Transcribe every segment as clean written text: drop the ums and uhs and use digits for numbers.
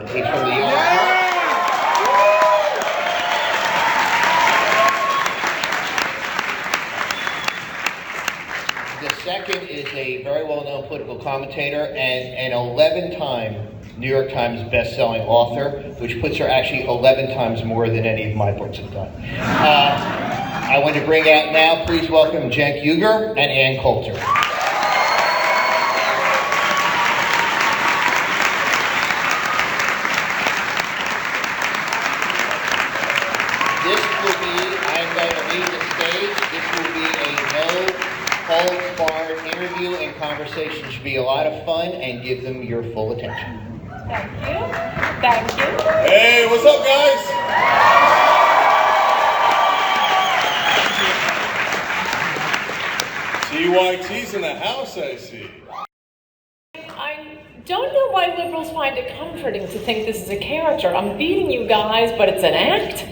He's from the York. The second is a very well-known political commentator and an 11-time New York Times best-selling author, which puts her actually 11 times more than any of my books have done. I want to bring out now, please welcome Cenk Uygur and Coulter. I'm going to leave the stage. This will be a no-holds-barred interview, and conversation should be a lot of fun, and give them your full attention. Thank you. Thank you. Hey, what's up, guys? TYT's in the house, I see. I don't know why liberals find it comforting to think this is a character. I'm beating you guys, but it's an act.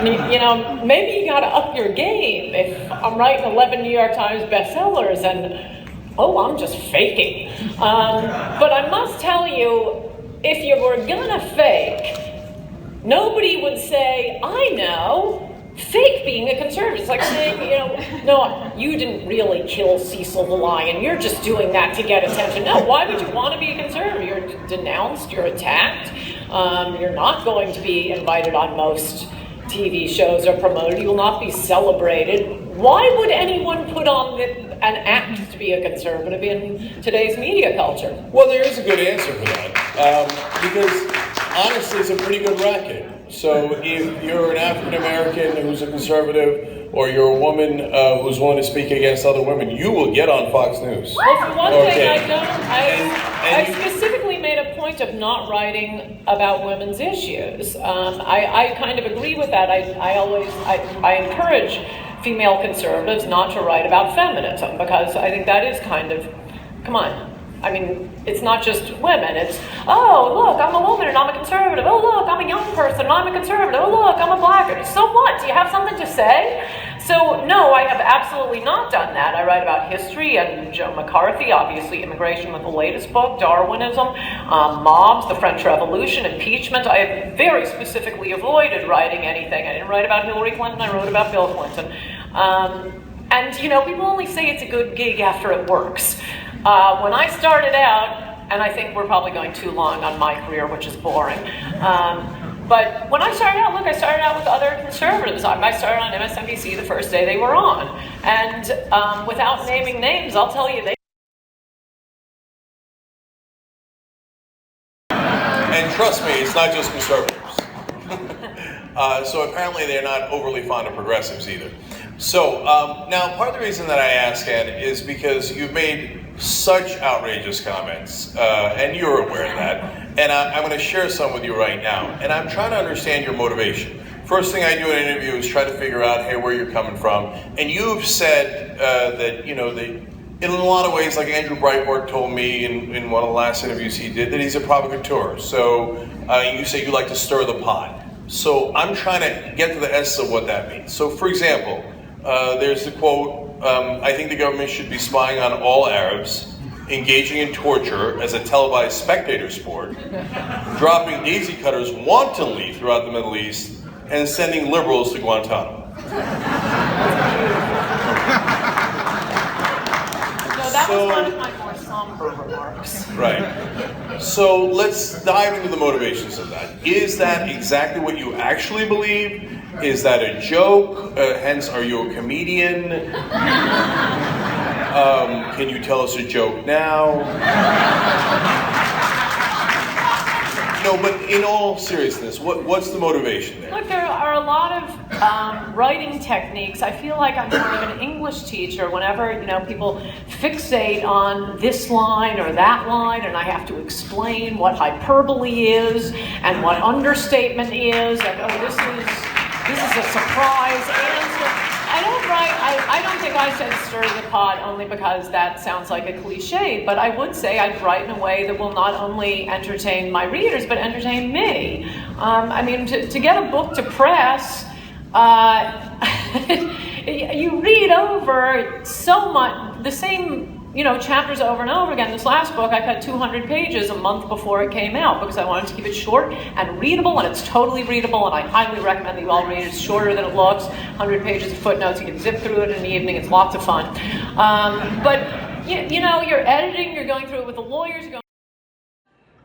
You know, maybe you gotta up your game if I'm writing 11 New York Times bestsellers and, oh, I'm just faking. But I must tell you, if you were gonna fake, nobody would say, I know, fake being a conservative. It's like saying, you know, no, you didn't really kill Cecil the Lion. You're just doing that to get attention. No, why would you want to be a conservative? You're denounced, you're attacked. You're not going to be invited on most TV shows are promoted. You will not be celebrated. Why would anyone put on an act to be a conservative in today's media culture? Well, there is a good answer for that. Because honestly, it's a pretty good racket. So if you're an African American who's a conservative, or you're a woman who's willing to speak against other women, you will get on Fox News. Well, for one thing, I specifically made a point of not writing about women's issues. I kind of agree with that. I encourage female conservatives not to write about feminism, because I think that is kind of, come on. I mean, it's not just women. It's, oh, look, I'm a woman and I'm a conservative. Oh, look, I'm a young person and I'm a conservative. Oh, look, I'm a black. So what? Do you have something to say? So, no, I have absolutely not done that. I write about history and Joe McCarthy, obviously immigration with the latest book, Darwinism, mobs, the French Revolution, impeachment. I have very specifically avoided writing anything. I didn't write about Hillary Clinton. I wrote about Bill Clinton. And, you know, people only say it's a good gig after it works. When I started out, and I think we're probably going too long on my career, which is boring, but when I started out, look, I started out with other conservatives. I started on MSNBC the first day they were on. And without naming names, I'll tell you, And trust me, it's not just conservatives. So apparently they're not overly fond of progressives either. So now part of the reason that I ask, Ann, is because you've made such outrageous comments, and you're aware of that. And I'm going to share some with you right now. And I'm trying to understand your motivation. First thing I do in an interview is try to figure out, hey, where you're coming from. And you've said that, you know, in a lot of ways, like Andrew Breitbart told me in one of the last interviews he did, that he's a provocateur. So you say you like to stir the pot. So I'm trying to get to the essence of what that means. So for example, there's the quote, I think the government should be spying on all Arabs, engaging in torture as a televised spectator sport, dropping daisy cutters wantonly throughout the Middle East, and sending liberals to Guantanamo. that was one of my more somber remarks. Right. So let's dive into the motivations of that. Is that exactly what you actually believe? Is that a joke? Hence, are you a comedian? Can you tell us a joke now? No, but in all seriousness, what's the motivation there? Look, there are a lot of writing techniques. I feel like I'm more of an English teacher whenever, you know, people fixate on this line or that line, and I have to explain what hyperbole is and what understatement is, and oh, this is a surprise answer. I don't think I said stir the pot only because that sounds like a cliche, but I would say I'd write in a way that will not only entertain my readers, but entertain me. I mean, to get a book to press, you read over so much, the same chapters over and over again. This last book, I cut 200 pages a month before it came out because I wanted to keep it short and readable, and it's totally readable, and I highly recommend that you all read it. It's shorter than it looks, 100 pages of footnotes. You can zip through it in the evening. It's lots of fun. But you're editing, you're going through it with the lawyers, you're going.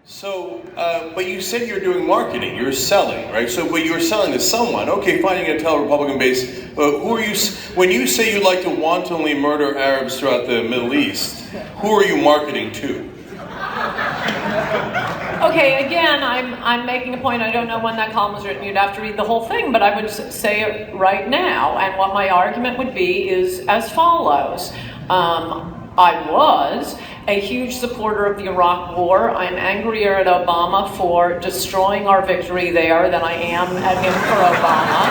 So, but you said you're doing marketing, you're selling, right? So, but you're selling to someone. Okay, fine, you're going to tell a Republican base. Who are you? When you say you'd like to wantonly murder Arabs throughout the Middle East, who are you marketing to? Okay, again, I'm making a point. I don't know when that column was written. You'd have to read the whole thing, but I would say it right now. And what my argument would be is as follows. I was a huge supporter of the Iraq War. I'm angrier at Obama for destroying our victory there than I am at him for Obama.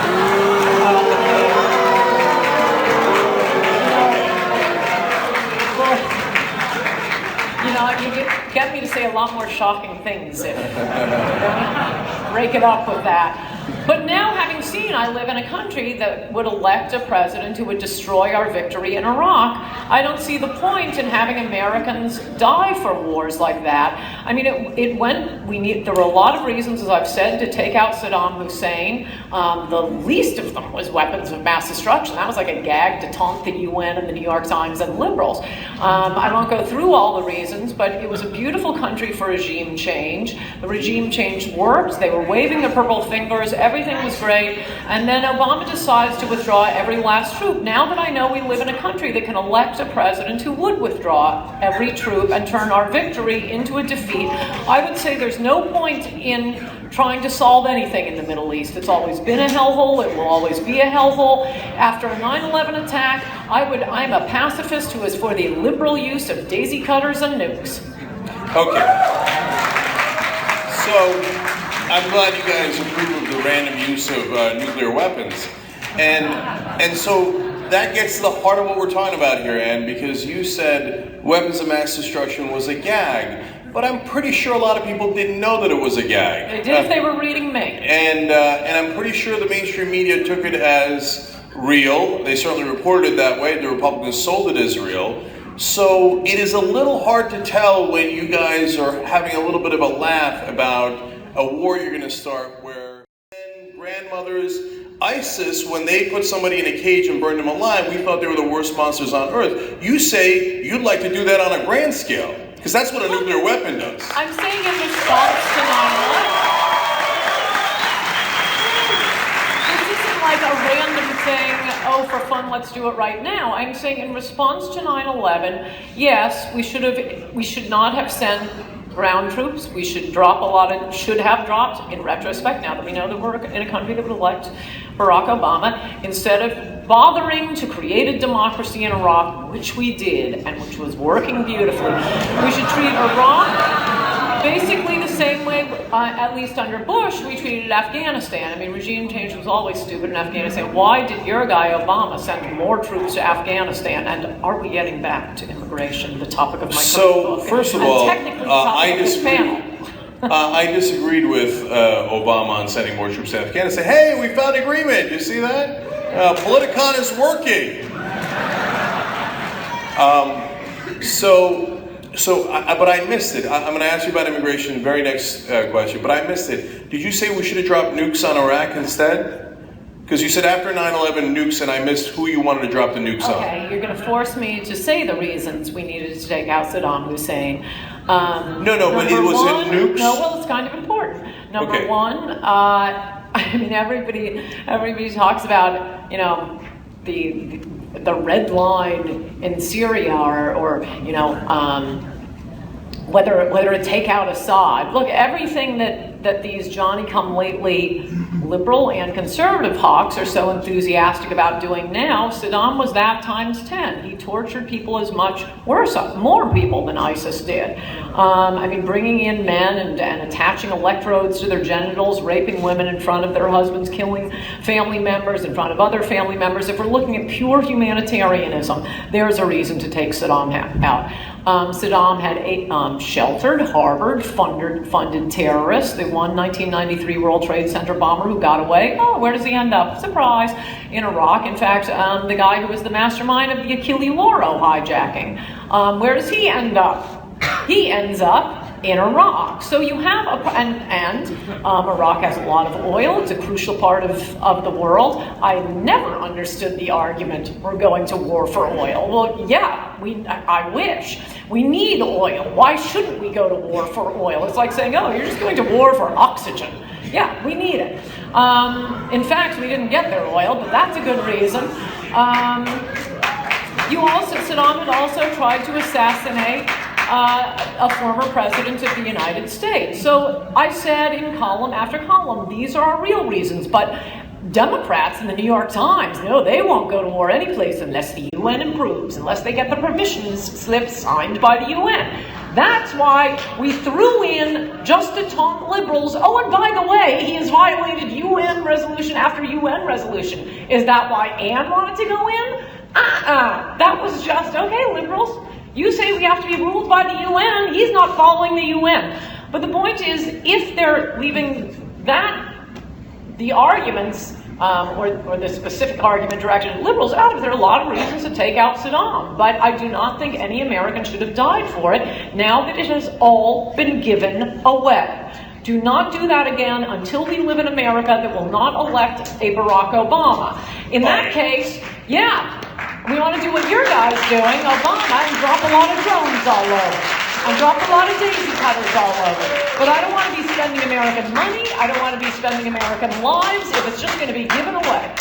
You get me to say a lot more shocking things if break it up with that. But now, having seen I live in a country that would elect a president who would destroy our victory in Iraq, I don't see the point in having Americans die for wars like that. I mean, there were a lot of reasons, as I've said, to take out Saddam Hussein. The least of them was weapons of mass destruction. That was like a gag to taunt the UN and the New York Times and liberals. I won't go through all the reasons, but it was a beautiful country for regime change. The regime change worked. They were waving their purple fingers. Everything was great. And then Obama decides to withdraw every last troop. Now that I know we live in a country that can elect a president who would withdraw every troop and turn our victory into a defeat, I would say there's no point in trying to solve anything in the Middle East. It's always been a hellhole. It will always be a hellhole. After a 9/11 attack, I'm a pacifist who is for the liberal use of daisy cutters and nukes. Okay. So, I'm glad you guys approve of the random use of nuclear weapons. And so that gets to the heart of what we're talking about here, Ann, because you said weapons of mass destruction was a gag. But I'm pretty sure a lot of people didn't know that it was a gag. They did if they were reading me. And I'm pretty sure the mainstream media took it as real. They certainly reported it that way. The Republicans sold it as real. So it is a little hard to tell when you guys are having a little bit of a laugh about a war you're going to start where grandmothers, ISIS, when they put somebody in a cage and burned them alive, we thought they were the worst monsters on earth. You say you'd like to do that on a grand scale, because that's what a nuclear weapon does. I'm saying in response to 9/11. This isn't like a random thing, oh, for fun, let's do it right now. I'm saying in response to 9/11, yes, we should not have sent ground troops. We should have dropped, in retrospect, now that we know that we're in a country that would elect Barack Obama, instead of bothering to create a democracy in Iraq, which we did, and which was working beautifully. We should treat Iraq basically the same way, at least under Bush, we treated Afghanistan. I mean, regime change was always stupid in Afghanistan. Why did your guy Obama send more troops to Afghanistan? And are we getting back to immigration, the topic of my So, book? first of all, I disagreed with Obama on sending more troops to Afghanistan. Hey, we found agreement. You see that? Politico is working. But I missed it. I'm going to ask you about immigration in the very next question, but I missed it. Did you say we should have dropped nukes on Iraq instead? Because you said after 9/11 nukes, and I missed who you wanted to drop the nukes on. Okay, you're going to force me to say the reasons we needed to take out Saddam Hussein. No, but it was in nukes? No, well, it's kind of important. Number one, I mean, everybody talks about, the red line in Syria or whether to take out Assad. Look, everything that these Johnny-come-lately liberal and conservative hawks are so enthusiastic about doing now, Saddam was that times 10. He tortured people as much, more people than ISIS did. Bringing in men and attaching electrodes to their genitals, raping women in front of their husbands, killing family members in front of other family members. If we're looking at pure humanitarianism, there's a reason to take Saddam out. Saddam had sheltered, harbored, funded terrorists. The one 1993 World Trade Center bomber who got away. Oh, where does he end up? Surprise, in Iraq. In fact, the guy who was the mastermind of the Achille Lauro hijacking, where does he end up? He ends up in Iraq. So you have Iraq has a lot of oil. It's a crucial part of the world. I never understood the argument, we're going to war for oil. Well, yeah, I wish. We need oil. Why shouldn't we go to war for oil? It's like saying, oh, you're just going to war for oxygen. Yeah, we need it. In fact, we didn't get their oil, but that's a good reason. Saddam had also tried to assassinate a former president of the United States. So I said in column after column, these are our real reasons, but Democrats in the New York Times, no, they won't go to war any place unless the UN improves, unless they get the permission slip signed by the UN. That's why we threw in just to taunt liberals. Oh, and by the way, he has violated UN resolution after UN resolution. Is that why Anne wanted to go in? That was just, okay, liberals, you say we have to be ruled by the UN, he's not following the UN. But the point is, if they're leaving that, the arguments, or the specific argument directed at liberals out of there, are a lot of reasons to take out Saddam. But I do not think any American should have died for it, now that it has all been given away. Do not do that again until we live in America that will not elect a Barack Obama. In that case, yeah, we want to do what your guy's doing, Obama, and drop a lot of drones all over. And drop a lot of daisy cutters all over. But I don't want to be spending American money. I don't want to be spending American lives if it's just going to be given away.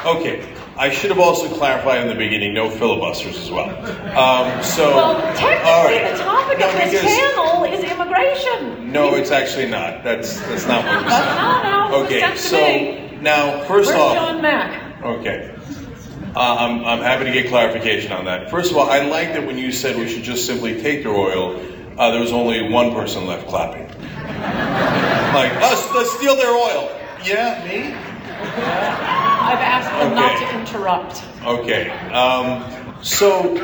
Okay. I should have also clarified in the beginning, no filibusters as well. Well, technically, the topic of this panel is immigration. No, it's actually not. That's not what we're saying. No. Okay, so now, first Where's off... John Mack? Okay. I'm happy to get clarification on that. First of all, I like that when you said we should just simply take their oil, there was only one person left clapping. Like, us, let's steal their oil. Yeah, me? I've asked them not to interrupt. Okay. So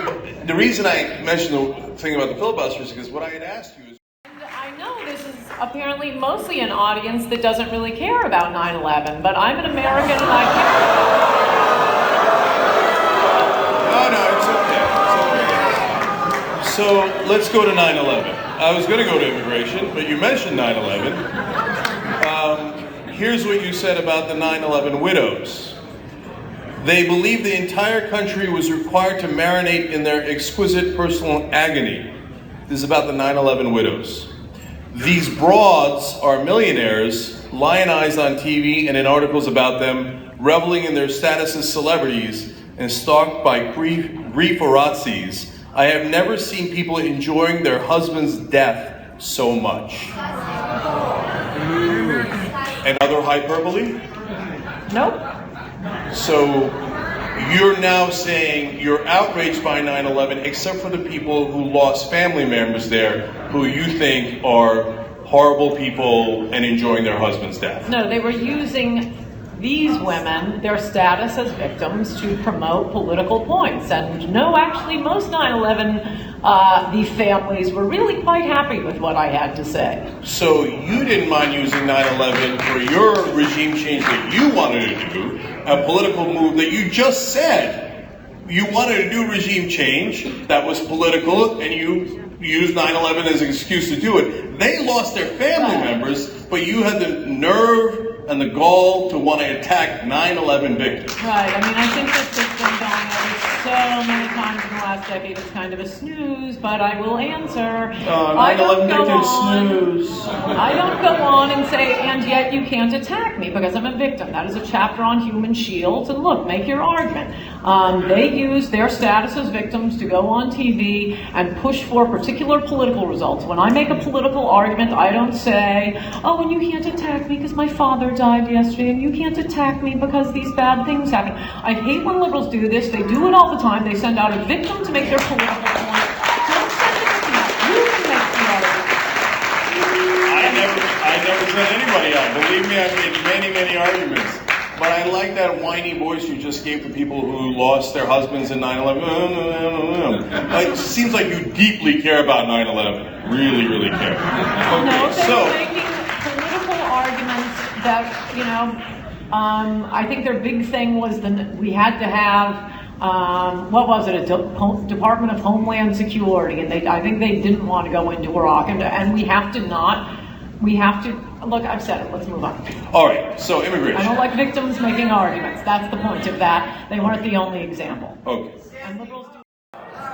the reason I mentioned the thing about the filibusters is because what I had asked you is... I know this is apparently mostly an audience that doesn't really care about 9/11, but I'm an American and I care. No, it's okay. So let's go to 9/11. I was going to go to immigration, but you mentioned 9/11. Here's what you said about the 9/11 widows. They believe the entire country was required to marinate in their exquisite personal agony. This is about the 9/11 widows. These broads are millionaires, lionized on TV and in articles about them, reveling in their status as celebrities and stalked by grieferazzis. I have never seen people enjoying their husband's death so much. And other hyperbole? Nope. So you're now saying you're outraged by 9/11 except for the people who lost family members there who you think are horrible people and enjoying their husband's death. No, they were using these women, their status as victims, to promote political points. And no, actually, most 9/11, the families were really quite happy with what I had to say. So you didn't mind using 9/11 for your regime change that you wanted to do, a political move that you just said you wanted to do regime change that was political, and you used 9/11 as an excuse to do it. They lost their family members, but you had the nerve and the gall to want to attack 9/11 victims. Right. I mean, I think this has been going over so many times in the last decade, it's kind of a snooze, but I will answer. 9/11 victims snooze. I don't go on and say, and yet you can't attack me because I'm a victim. That is a chapter on human shields, and look, make your argument. They use their status as victims to go on TV and push for particular political results. When I make a political argument, I don't say, oh, and you can't attack me because my father died yesterday, and you can't attack me because these bad things happen. I hate when liberals do this. They do it all the time. They send out a victim to make their political point. Don't send a victim out. You can make the argument. I never sent anybody out. Believe me, I've made many, many arguments. But I like that whiny voice you just gave to people who lost their husbands in 9/11. It seems like you deeply care about 9/11. Really, really care. Okay, No, they were making political I think their big thing was we had to have, what was it, a Department of Homeland Security, and I think they didn't want to go into Iraq, and we have to, look, I've said it, let's move on. All right, so immigration. I don't like victims making arguments. That's the point of that. They weren't the only example. Okay. And liberals do